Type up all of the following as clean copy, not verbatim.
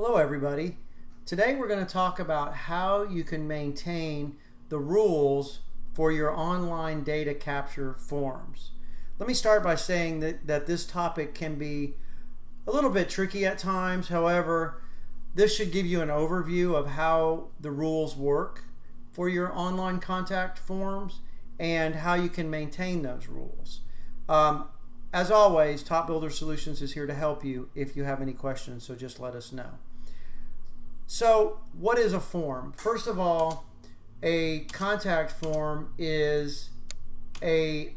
Hello everybody. Today we're going to talk about how you can maintain the rules for your online data capture forms. Let me start by saying that this topic can be a little bit tricky at times. However, this should give you an overview of how the rules work for your online contact forms and how you can maintain those rules. As always, TopBuilder Solutions is here to help you if you have any questions, so just let us know. So what is a form? First of all, a contact form is a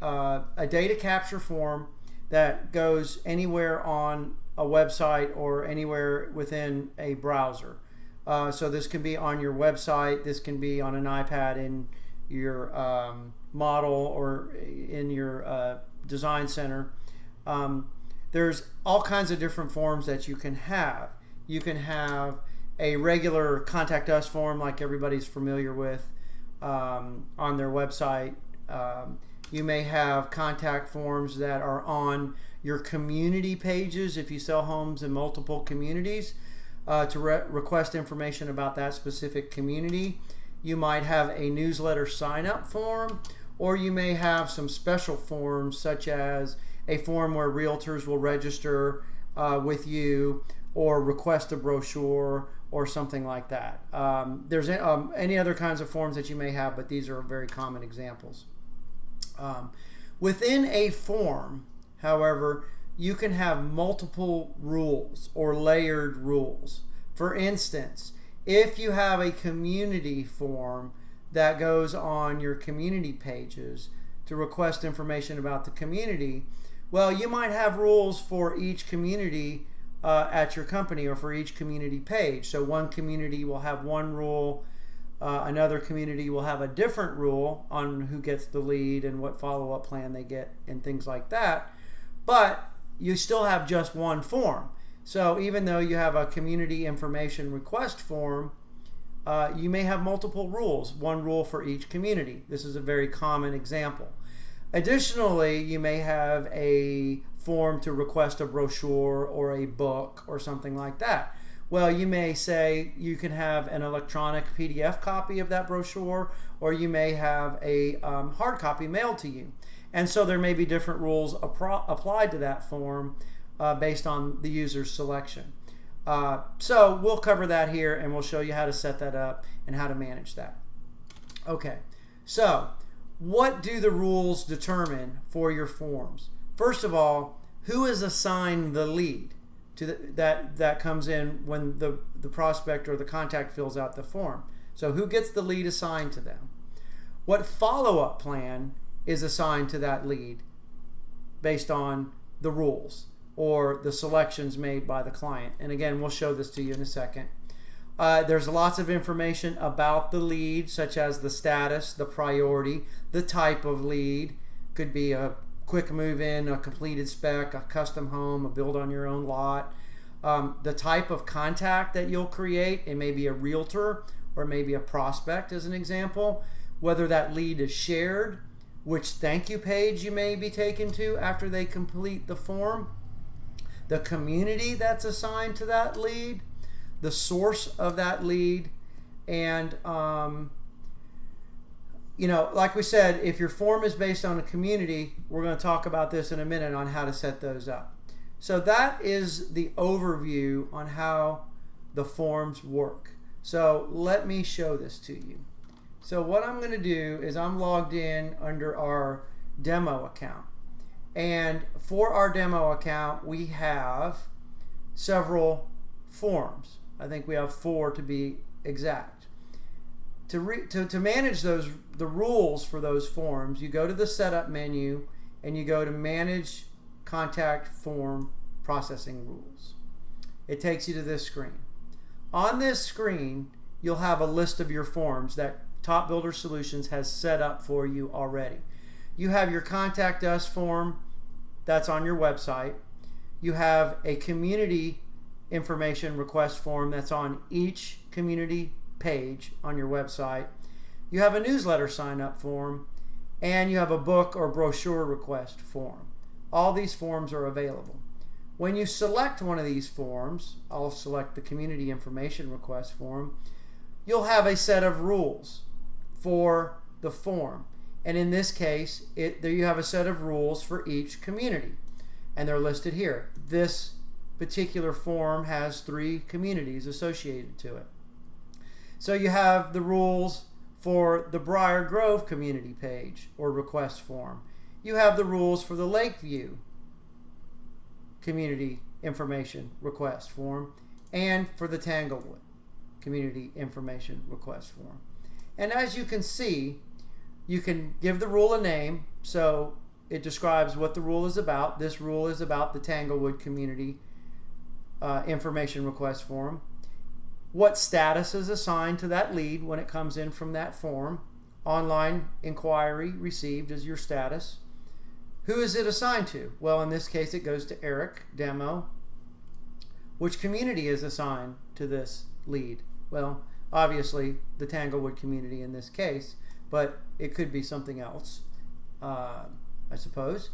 data capture form that goes anywhere on a website or anywhere within a browser. So this can be on your website, this can be on an iPad in your model or in your design center. There's all kinds of different forms that you can have. You can have a regular contact us form like everybody's familiar with on their website. You may have contact forms that are on your community pages if you sell homes in multiple communities to request information about that specific community. You might have a newsletter sign-up form, or you may have some special forms such as a form where realtors will register with you or request a brochure or something like that. There's any other kinds of forms that you may have, but these are very common examples. Within a form, however, you can have multiple rules or layered rules. For instance, if you have a community form that goes on your community pages to request information about the community, well, you might have rules for each community at your company or for each community page. So one community will have one rule, another community will have a different rule on who gets the lead and what follow-up plan they get and things like that. But you still have just one form. So even though you have a community information request form, you may have multiple rules, one rule for each community. This is a very common example. Additionally, you may have a form to request a brochure or a book or something like that. Well, you may say you can have an electronic PDF copy of that brochure, or you may have a hard copy mailed to you. And so there may be different rules applied to that form based on the user's selection. So we'll cover that here and we'll show you how to set that up and how to manage that. Okay, so what do the rules determine for your forms? First of all, who is assigned the lead to that comes in when the prospect or the contact fills out the form? So who gets the lead assigned to them? What follow-up plan is assigned to that lead based on the rules or the selections made by the client? And again, we'll show this to you in a second. There's lots of information about the lead, such as the status, the priority, the type of lead. Could be a quick move-in, a completed spec, a custom home, a build on your own lot. The type of contact that you'll create, it may be a realtor or maybe a prospect as an example. Whether that lead is shared, which thank you page you may be taken to after they complete the form, the community that's assigned to that lead, the source of that lead, and you know, like we said, if your form is based on a community, we're going to talk about this in a minute on how to set those up. So that is the overview on how the forms work. So let me show this to you. So what I'm going to do is I'm logged in under our demo account. And for our demo account, we have several forms. I think we have 4 to be exact. To manage the rules for those forms, you go to the setup menu and you go to manage contact form processing rules. It takes you to this screen. On this screen, you'll have a list of your forms that TopBuilder Solutions has set up for you already. You have your contact us form that's on your website. You have a community information request form that's on each community page on your website. You have a newsletter sign up form, and you have a book or brochure request form. All these forms are available. When you select one of these forms, I'll select the Community Information Request form, you'll have a set of rules for the form. And in this case, there you have a set of rules for each community. And they're listed here. This particular form has 3 communities associated to it. So you have the rules for the Briar Grove community page or request form. You have the rules for the Lakeview community information request form and for the Tanglewood community information request form. And as you can see, you can give the rule a name, so it describes what the rule is about. This rule is about the Tanglewood community information request form. What status is assigned to that lead when it comes in from that form. Online inquiry received is your status. Who is it assigned to? Well, in this case, it goes to Eric, demo. Which community is assigned to this lead? Well, obviously, the Tanglewood community in this case, but it could be something else, I suppose.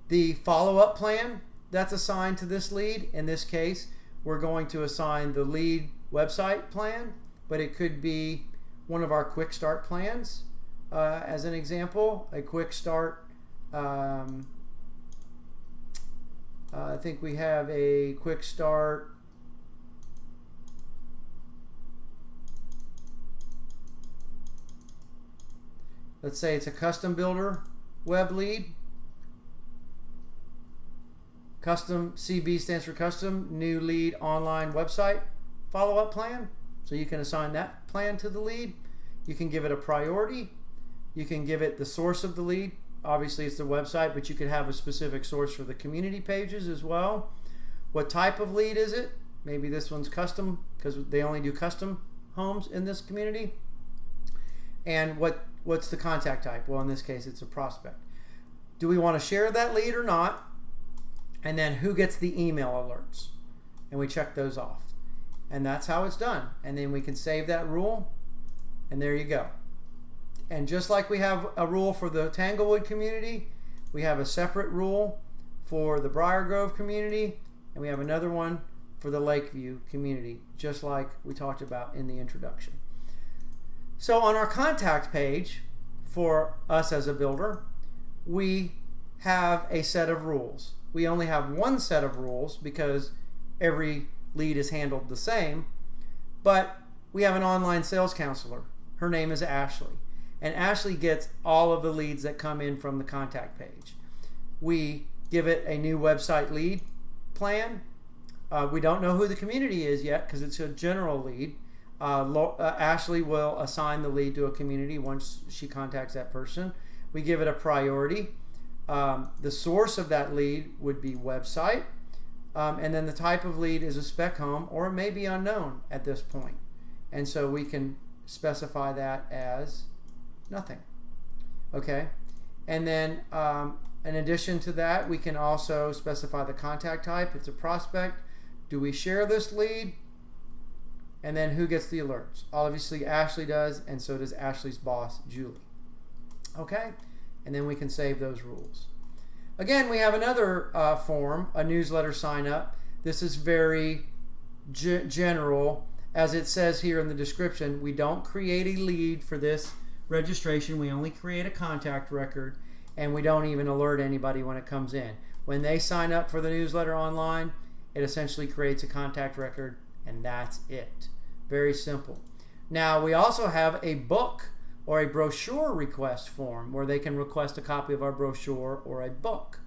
The follow-up plan that's assigned to this lead, in this case, we're going to assign the lead website plan, but it could be one of our quick start plans. As an example, a quick start, I think we have a quick start let's say it's a custom builder web lead. Custom, CB stands for custom, new lead online website follow-up plan. So you can assign that plan to the lead. You can give it a priority. You can give it the source of the lead. Obviously it's the website, but you could have a specific source for the community pages as well. What type of lead is it? Maybe this one's custom because they only do custom homes in this community. And what's the contact type? Well, in this case, it's a prospect. Do we want to share that lead or not? And then who gets the email alerts? And we check those off. And that's how it's done. And then we can save that rule, and there you go. And just like we have a rule for the Tanglewood community, we have a separate rule for the Briar Grove community, and we have another one for the Lakeview community, just like we talked about in the introduction. So on our contact page for us as a builder, we have a set of rules. We only have one set of rules because every lead is handled the same, but we have an online sales counselor. Her name is Ashley, and Ashley gets all of the leads that come in from the contact page. We give it a new website lead plan. We don't know who the community is yet because it's a general lead. Ashley will assign the lead to a community once she contacts that person. We give it a priority. The source of that lead would be website, and then the type of lead is a spec home, or it may be unknown at this point. And so we can specify that as nothing. Okay, and then in addition to that, we can also specify the contact type. It's a prospect. Do we share this lead? And then who gets the alerts? Obviously Ashley does, and so does Ashley's boss, Julie. Okay, and then we can save those rules. Again, we have another form, a newsletter sign up. This is very general. As it says here in the description, we don't create a lead for this registration. We only create a contact record, and we don't even alert anybody when it comes in. When they sign up for the newsletter online, it essentially creates a contact record, and that's it. Very simple. Now, we also have a book or a brochure request form where they can request a copy of our brochure or a book.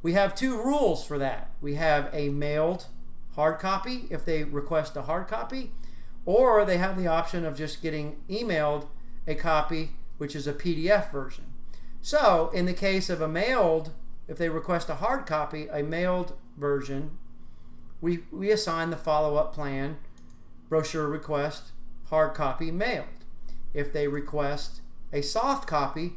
We have two rules for that. We have a mailed hard copy if they request a hard copy, or they have the option of just getting emailed a copy, which is a PDF version. So in the case of a mailed, if they request a hard copy, a mailed version, we assign the follow-up plan, brochure request, hard copy, mailed. If they request a soft copy,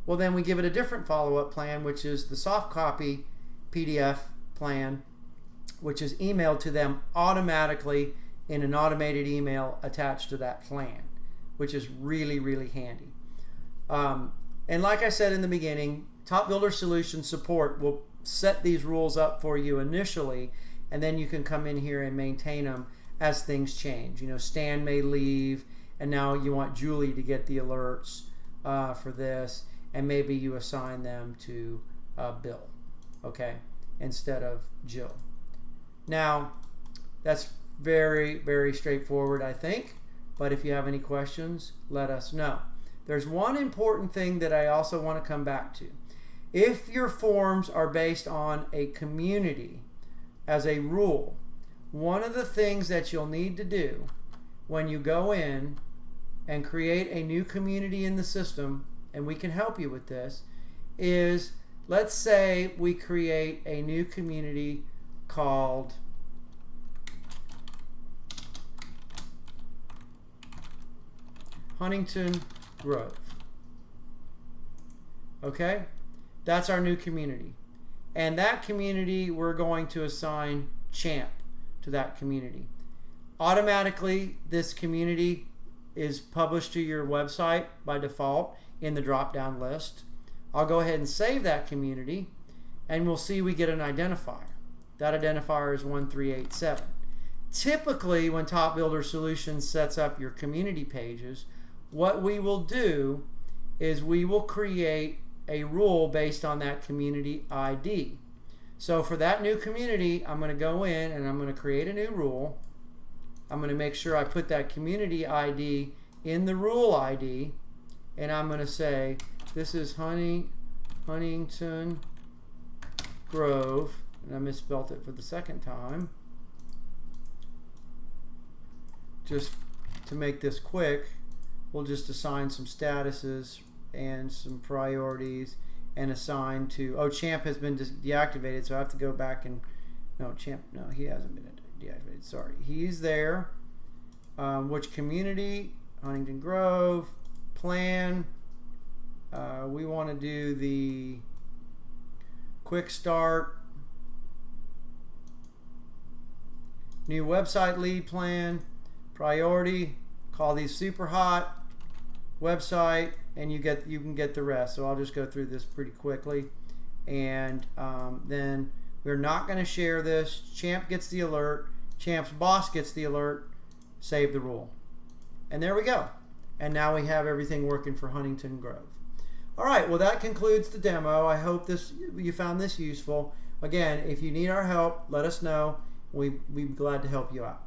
well, then we give it a different follow-up plan, which is the soft copy PDF plan, which is emailed to them automatically in an automated email attached to that plan, which is really, really handy. And like I said in the beginning, TopBuilder Solutions support will set these rules up for you initially, and then you can come in here and maintain them as things change. You know, Stan may leave, and now you want Julie to get the alerts for this, and maybe you assign them to Bill, okay, instead of Jill. Now, that's very, very straightforward, I think, but if you have any questions, let us know. There's one important thing that I also want to come back to. If your forms are based on a community as a rule, one of the things that you'll need to do when you go in and create a new community in the system, and we can help you with this, is let's say we create a new community called Huntington Grove. Okay? That's our new community. And that community, we're going to assign Champ to that community. Automatically, this community is published to your website by default in the drop-down list. I'll go ahead and save that community, and we'll see we get an identifier. That identifier is 1387. Typically, when TopBuilder Solutions sets up your community pages, what we will do is we will create a rule based on that community ID. So for that new community, I'm going to go in and I'm going to create a new rule. I'm going to make sure I put that community ID in the rule ID, and I'm going to say this is Huntington Grove, and I misspelled it for the second time. Just to make this quick, we'll just assign some statuses and some priorities and assign to, oh, Champ has been deactivated, so I have to go back and, no, Champ, no, he hasn't been deactivated, sorry. He's there. Which community? Huntington Grove. Plan. We want to do the quick start. New website lead plan. Priority. Call these super hot. Website, and you can get the rest. So I'll just go through this pretty quickly, and then we're not going to share this. Champ gets the alert. Champ's boss gets the alert. Save the rule, and there we go. And now we have everything working for Huntington Grove. All right. Well, that concludes the demo. I hope you found this useful. Again, if you need our help, let us know. We'd be glad to help you out.